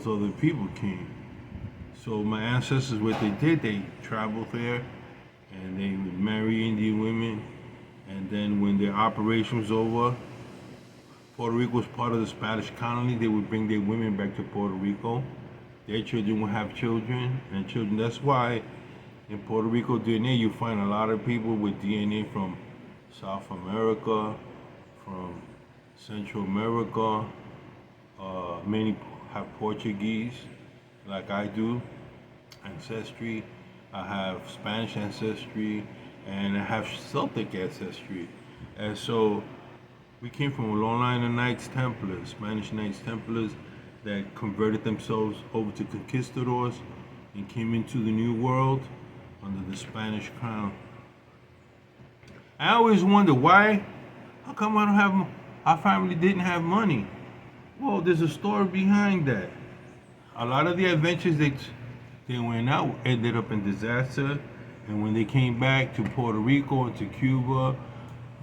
those other people came. So my ancestors, what they did, they traveled there and they would marry Indian women. And then when their operation was over, Puerto Rico was part of the Spanish colony. They would bring their women back to Puerto Rico. Their children would have children and children. That's why in Puerto Rico DNA, you find a lot of people with DNA from South America, from Central America. Many have Portuguese, like I do, ancestry. I have Spanish ancestry, and I have Celtic ancestry. And so we came from a long line of Knights Templars, Spanish Knights Templars, that converted themselves over to conquistadors and came into the New World under the Spanish crown. I always wonder why, how come our family didn't have money? Well, there's a story behind that. A lot of the adventures they went out ended up in disaster, and when they came back to Puerto Rico and to Cuba,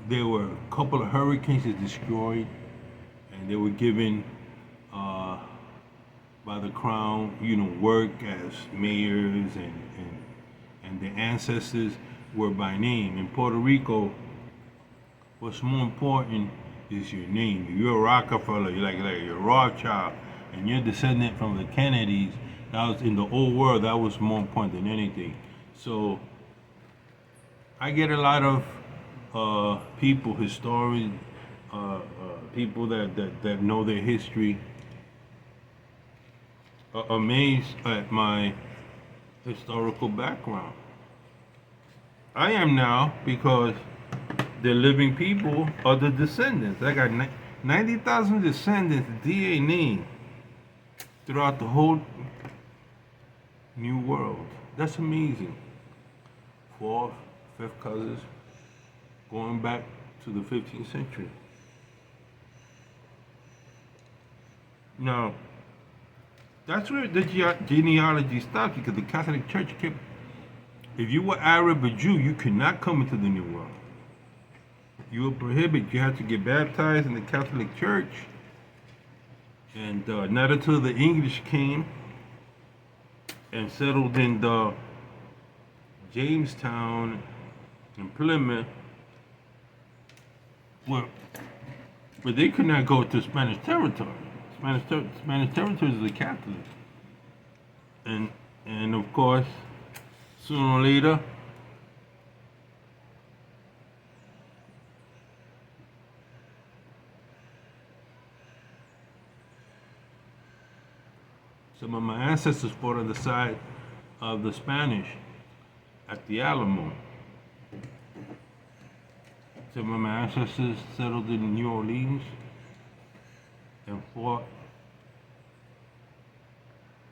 there were a couple of hurricanes that destroyed, and they were given by the crown, work as mayors, and their ancestors were by name. In Puerto Rico, what's more important is your name. If you're a Rockefeller, you're a Rothschild, and you're descendant from the Kennedys. That was in the old world. That was more important than anything. So I get a lot of people, historians, people that know their history, amazed at my historical background. I am now because the living people are the descendants. I got 90,000 descendants, DNA, throughout the whole New World. That's amazing. Fourth, fifth cousins, going back to the 15th century. Now, that's where the genealogy stops, because the Catholic Church kept, if you were Arab or Jew, you could not come into the New World. You were prohibited. You had to get baptized in the Catholic Church. And not until the English came and settled in the Jamestown and Plymouth, where they could not go to Spanish territory. Spanish territory is the Catholic. And of course, sooner or later, some of my ancestors fought on the side of the Spanish at the Alamo. Some of my ancestors settled in New Orleans and fought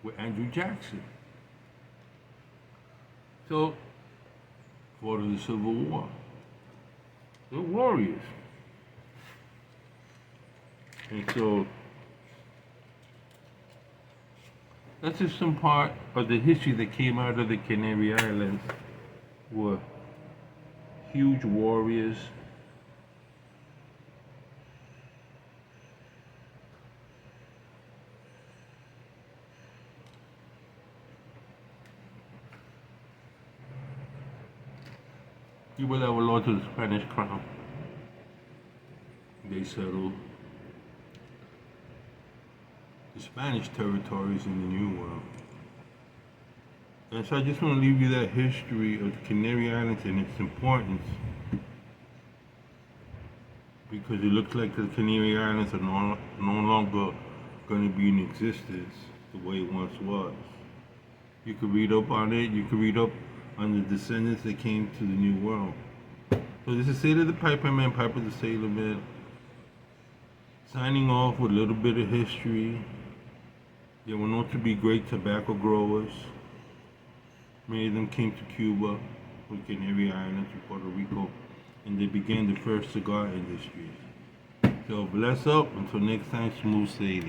with Andrew Jackson. So, fought in the Civil War. They're warriors. And so, that's just some part of the history that came out of the Canary Islands. Were huge warriors. You will have a lot to the Spanish crown. They settled the Spanish territories in the New World. And so I just want to leave you that history of the Canary Islands and its importance, because it looks like the Canary Islands are no longer going to be in existence the way it once was. You could read up on it. You could read up on the descendants that came to the New World. So this is Sailor the Piper Man, Piper the Sailor Man, signing off with a little bit of history. They were known to be great tobacco growers. Many of them came to Cuba, or Canary Islands, or Puerto Rico, and they began the first cigar industries. So bless up. Until next time, smooth sailing.